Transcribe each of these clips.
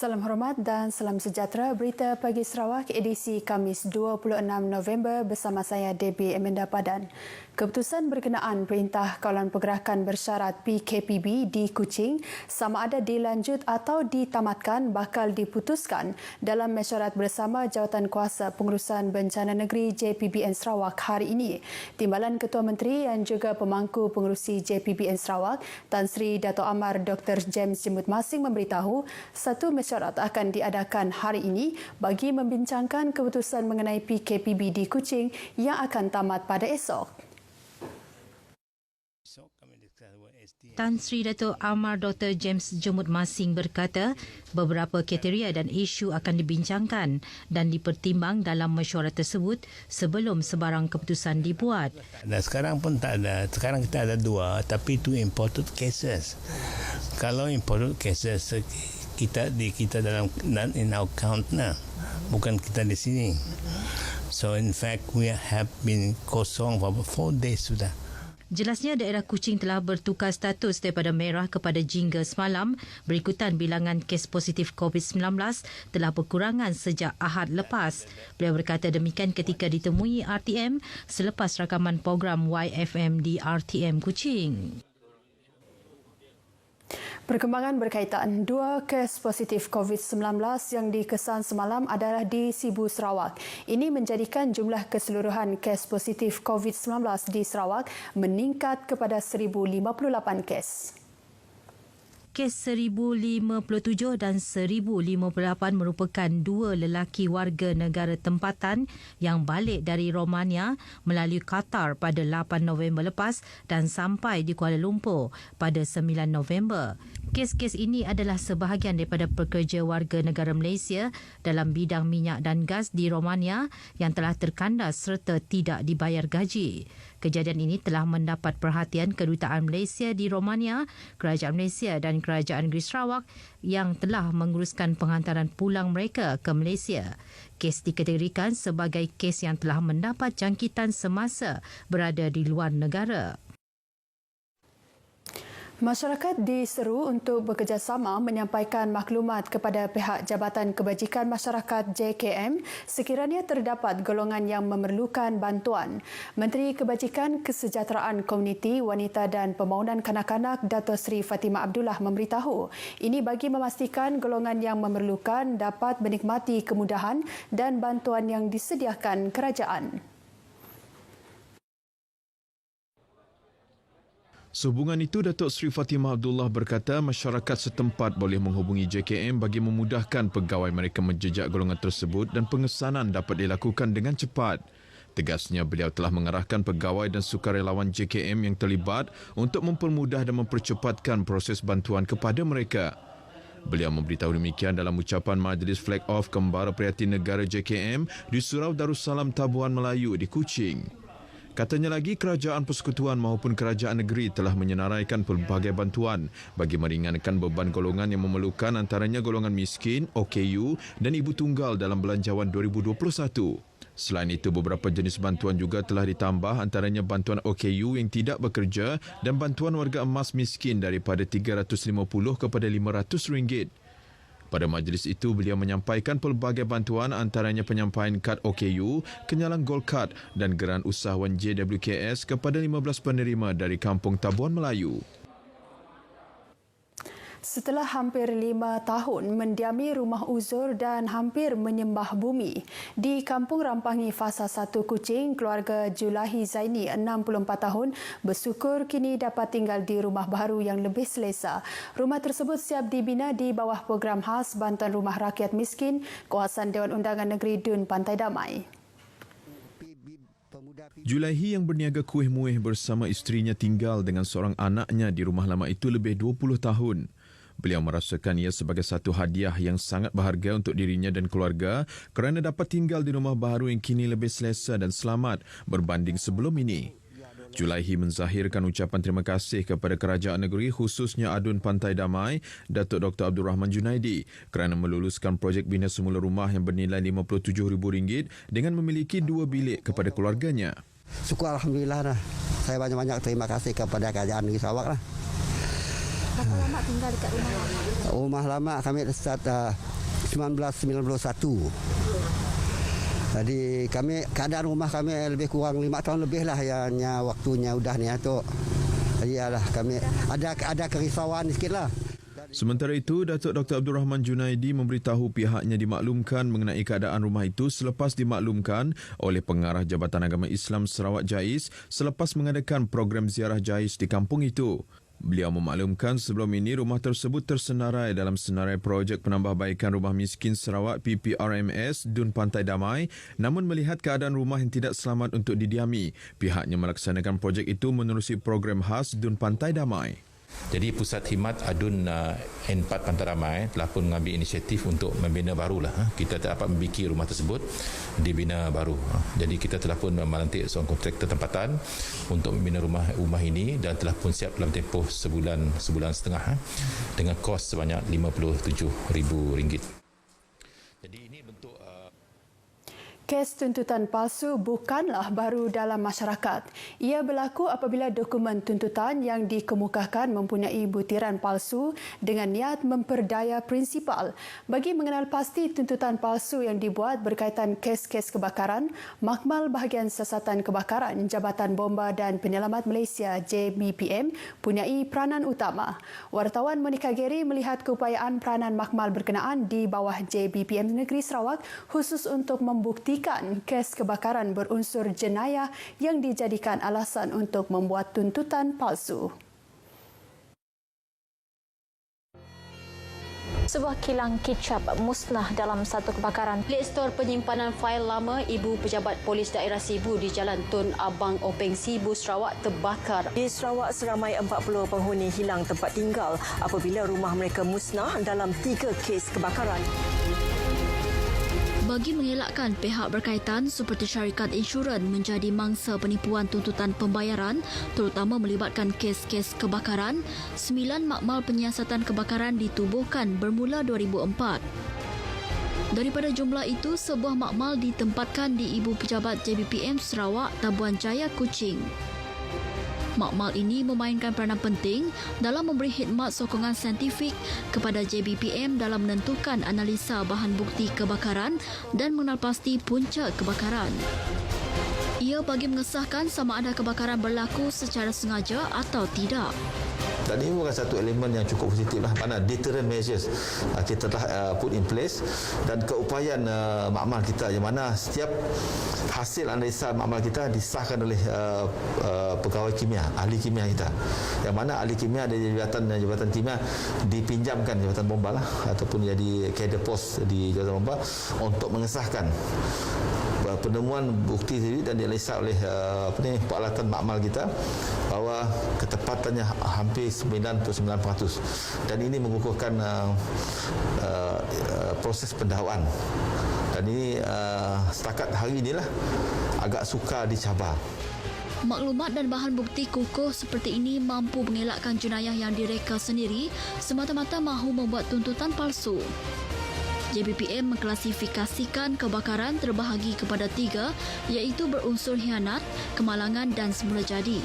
Salam hormat dan salam sejahtera. Berita Pagi Sarawak edisi Khamis 26 November bersama saya Debbie Amanda Padan. Keputusan berkenaan Perintah Kawalan Pergerakan Bersyarat PKPB di Kuching sama ada dilanjut atau ditamatkan bakal diputuskan dalam mesyuarat bersama Jawatankuasa Pengurusan Bencana Negeri JPBN Sarawak hari ini. Timbalan Ketua Menteri dan juga Pemangku Pengerusi JPBN Sarawak Tan Sri Dato' Amar Dr. James Jemut Masing memberitahu satu mesyuarat akan diadakan hari ini bagi membincangkan keputusan mengenai PKPB di Kuching yang akan tamat pada esok. Tan Sri Dato' Amar Dr. James Jemut Masing berkata beberapa kriteria dan isu akan dibincangkan dan dipertimbang dalam mesyuarat tersebut sebelum sebarang keputusan dibuat. Dan sekarang pun tak ada. Sekarang kita ada dua, tapi itu imported cases. Kalau imported cases, kita dalam in our count nah, bukan kita di sini. So in fact we have been kosong for 4 days sudah. Jelasnya daerah Kuching telah bertukar status daripada merah kepada jingga semalam berikutan bilangan kes positif COVID-19 telah berkurangan sejak Ahad lepas. Beliau berkata demikian ketika ditemui RTM selepas rakaman program YFM di RTM Kuching. Perkembangan berkaitan dua kes positif COVID-19 yang dikesan semalam adalah di Sibu, Sarawak. Ini menjadikan jumlah keseluruhan kes positif COVID-19 di Sarawak meningkat kepada 1,058 kes. Kes 1057 dan 1058 merupakan dua lelaki warga negara tempatan yang balik dari Romania melalui Qatar pada 8 November lepas dan sampai di Kuala Lumpur pada 9 November. Kes-kes ini adalah sebahagian daripada pekerja warga negara Malaysia dalam bidang minyak dan gas di Romania yang telah terkandas serta tidak dibayar gaji. Kejadian ini telah mendapat perhatian Kedutaan Malaysia di Romania, Kerajaan Malaysia dan Kerajaan Negeri Sarawak yang telah menguruskan penghantaran pulang mereka ke Malaysia. Kes dikategorikan sebagai kes yang telah mendapat jangkitan semasa berada di luar negara. Masyarakat diseru untuk bekerjasama menyampaikan maklumat kepada pihak Jabatan Kebajikan Masyarakat JKM sekiranya terdapat golongan yang memerlukan bantuan. Menteri Kebajikan Kesejahteraan Komuniti, Wanita dan Pembangunan Kanak-kanak Dato' Sri Fatimah Abdullah memberitahu ini bagi memastikan golongan yang memerlukan dapat menikmati kemudahan dan bantuan yang disediakan kerajaan. Sehubungan itu, Datuk Seri Fatimah Abdullah berkata masyarakat setempat boleh menghubungi JKM bagi memudahkan pegawai mereka menjejak golongan tersebut dan pengesanan dapat dilakukan dengan cepat. Tegasnya, beliau telah mengarahkan pegawai dan sukarelawan JKM yang terlibat untuk mempermudah dan mempercepatkan proses bantuan kepada mereka. Beliau memberitahu demikian dalam ucapan Majlis Flag Off Kembara Prihatin Negara JKM di Surau Darussalam Tabuan Melayu di Kuching. Katanya lagi, kerajaan persekutuan maupun kerajaan negeri telah menyenaraikan pelbagai bantuan bagi meringankan beban golongan yang memerlukan antaranya golongan miskin, OKU dan ibu tunggal dalam belanjawan 2021. Selain itu, beberapa jenis bantuan juga telah ditambah antaranya bantuan OKU yang tidak bekerja dan bantuan warga emas miskin daripada RM350 kepada RM500. Pada majlis itu, beliau menyampaikan pelbagai bantuan antaranya penyampaian kad OKU, kenyalang Gold Card dan geran usahawan JWKS kepada 15 penerima dari Kampung Tabuan Melayu. Setelah hampir 5 tahun mendiami rumah uzur dan hampir menyembah bumi, di Kampung Rampangi Fasa 1 Kuching, keluarga Julahi Zaini, 64 tahun, bersyukur kini dapat tinggal di rumah baru yang lebih selesa. Rumah tersebut siap dibina di bawah program khas Bantuan Rumah Rakyat Miskin, kawasan Dewan Undangan Negeri Dun Pantai Damai. Julaihi yang berniaga kuih-muih bersama isterinya tinggal dengan seorang anaknya di rumah lama itu lebih 20 tahun. Beliau merasakan ia sebagai satu hadiah yang sangat berharga untuk dirinya dan keluarga kerana dapat tinggal di rumah baru yang kini lebih selesa dan selamat berbanding sebelum ini. Julaihi menzahirkan ucapan terima kasih kepada kerajaan negeri khususnya Adun Pantai Damai, Datuk Dr. Abdul Rahman Junaidi kerana meluluskan projek bina semula rumah yang bernilai RM57,000 dengan memiliki 2 bilik kepada keluarganya. Syukur Alhamdulillah. Saya banyak-banyak terima kasih kepada kerajaan negeri Sarawak. Berapa lama tinggal dekat rumah lama? Rumah lama kami start 1991. Jadi keadaan rumah kami lebih kurang 5 tahun lebih lah yang waktunya udah ni tu. Jadi kami ada kerisauan sikitlah. Sementara itu, Datuk Dr. Abdul Rahman Junaidi memberitahu pihaknya dimaklumkan mengenai keadaan rumah itu selepas dimaklumkan oleh Pengarah Jabatan Agama Islam Sarawak JAIS selepas mengadakan program ziarah JAIS di kampung itu. Beliau memaklumkan sebelum ini rumah tersebut tersenarai dalam senarai projek penambahbaikan rumah miskin Sarawak PPRMS Dun Pantai Damai, namun melihat keadaan rumah yang tidak selamat untuk didiami, pihaknya melaksanakan projek itu menerusi program khas Dun Pantai Damai. Jadi Pusat Khidmat Adun N4 Pantai Damai telah pun mengambil inisiatif untuk membina barulah. Kita dapat membikin rumah tersebut dibina baru. Jadi kita telah pun melantik seorang kontraktor tempatan untuk membina rumah ini dan telah pun siap dalam tempoh sebulan setengah dengan kos sebanyak RM57,000. Jadi ini bentuk Kes tuntutan palsu bukanlah baru dalam masyarakat. Ia berlaku apabila dokumen tuntutan yang dikemukakan mempunyai butiran palsu dengan niat memperdaya prinsipal. Bagi mengenal pasti tuntutan palsu yang dibuat berkaitan kes-kes kebakaran, Makmal Bahagian Siasatan Kebakaran Jabatan Bomba dan Penyelamat Malaysia JBPM punyai peranan utama. Wartawan Monica Geri melihat keupayaan peranan Makmal berkenaan di bawah JBPM Negeri Sarawak khusus untuk membuktikan kes kebakaran berunsur jenayah yang dijadikan alasan untuk membuat tuntutan palsu. Sebuah kilang kicap musnah dalam satu kebakaran. Bilik stor penyimpanan fail lama Ibu Pejabat Polis Daerah Sibu di Jalan Tun Abang Openg Sibu, Sarawak terbakar. Di Sarawak, seramai 40 penghuni hilang tempat tinggal apabila rumah mereka musnah dalam 3 kes kebakaran. Bagi mengelakkan pihak berkaitan seperti syarikat insurans menjadi mangsa penipuan tuntutan pembayaran terutama melibatkan kes-kes kebakaran, 9 makmal penyiasatan kebakaran ditubuhkan bermula 2004. Daripada jumlah itu, sebuah makmal ditempatkan di Ibu Pejabat JBPM Sarawak, Tabuan Jaya, Kuching. Makmal ini memainkan peranan penting dalam memberi khidmat sokongan saintifik kepada JBPM dalam menentukan analisa bahan bukti kebakaran dan mengenal pasti punca kebakaran. Ia bagi mengesahkan sama ada kebakaran berlaku secara sengaja atau tidak. Dan ini bukan satu elemen yang cukup positif lah. Mana deterrent measures kita telah put in place dan keupayaan makmal kita yang mana setiap hasil analisa makmal kita disahkan oleh pegawai kimia, ahli kimia kita. Yang mana ahli kimia dari jabatan kimia dipinjamkan jabatan bomba lah ataupun jadi kader pos di jabatan bomba untuk mengesahkan penemuan bukti tadi dan dianalisa oleh peralatan makmal kita bahawa ketepatannya hampir 99%, dan ini mengukuhkan proses pendakwaan. Dan ini setakat hari inilah agak sukar dicabar. Maklumat dan bahan bukti kukuh seperti ini mampu mengelakkan jenayah yang direka sendiri semata-mata mahu membuat tuntutan palsu. JBPM mengklasifikasikan kebakaran terbahagi kepada 3 iaitu berunsur khianat, kemalangan dan semula jadi.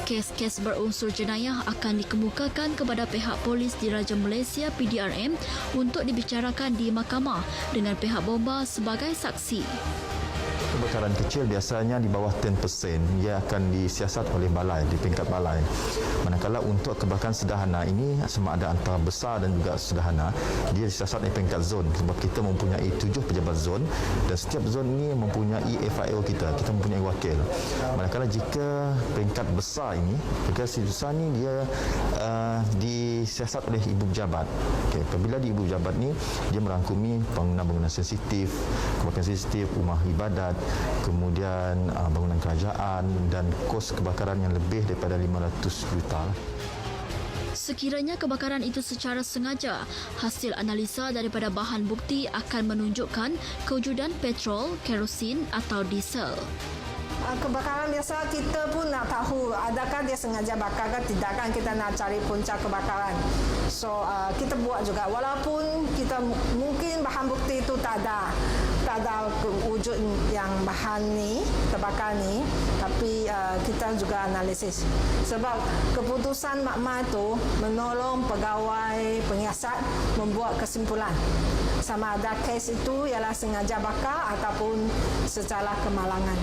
Kes-kes berunsur jenayah akan dikemukakan kepada pihak polis Diraja Malaysia PDRM untuk dibicarakan di mahkamah dengan pihak bomba sebagai saksi. Kebakaran kecil biasanya di bawah 10%, ia akan disiasat oleh balai, di peringkat balai. Manakala untuk kebakaran sederhana ini sama ada antara besar dan juga sederhana, dia disiasat di peringkat zon sebab kita mempunyai 7 pejabat zon dan setiap zon ini mempunyai FIO kita mempunyai wakil. Manakala jika peringkat besar ini, peringkat besar ini dia disiasat oleh ibu pejabat. Apabila di ibu pejabat ni dia merangkumi bangunan-bangunan sensitif, kebakaran sensitif, rumah ibadat, kemudian bangunan kerajaan dan kos kebakaran yang lebih daripada 500 juta. Sekiranya kebakaran itu secara sengaja, hasil analisa daripada bahan bukti akan menunjukkan kewujudan petrol, kerosin atau diesel. Kebakaran biasa kita pun nak tahu adakah dia sengaja bakar ke tidak, kan kita nak cari punca kebakaran. So kita buat juga walaupun kita mungkin bahan bukti itu tak ada wujud yang bahan ni terbakar ni, tapi kita juga analisis sebab keputusan makmal itu menolong pegawai penyiasat membuat kesimpulan sama ada kes itu ialah sengaja bakar ataupun secara kemalangan.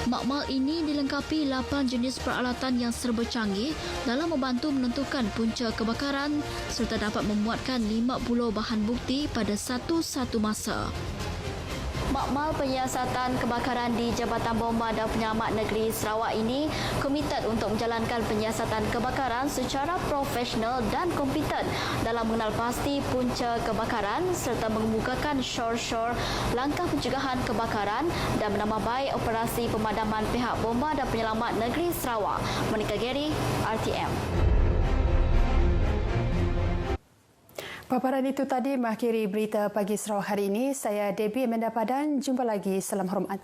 Makmal ini dilengkapi 8 jenis peralatan yang serba canggih dalam membantu menentukan punca kebakaran serta dapat memuatkan 50 bahan bukti pada satu masa. Makmal Penyiasatan Kebakaran di Jabatan Bomba dan Penyelamat Negeri Sarawak ini komited untuk menjalankan penyiasatan kebakaran secara profesional dan kompeten dalam mengenal pasti punca kebakaran serta mengemukakan syur-syur langkah pencegahan kebakaran dan menambah baik operasi pemadaman pihak Bomba dan Penyelamat Negeri Sarawak. Monica Gary, RTM. Paparan itu tadi mengakhiri berita pagi Sarawak hari ini. Saya Debbie Amanda Padan. Jumpa lagi. Salam hormat.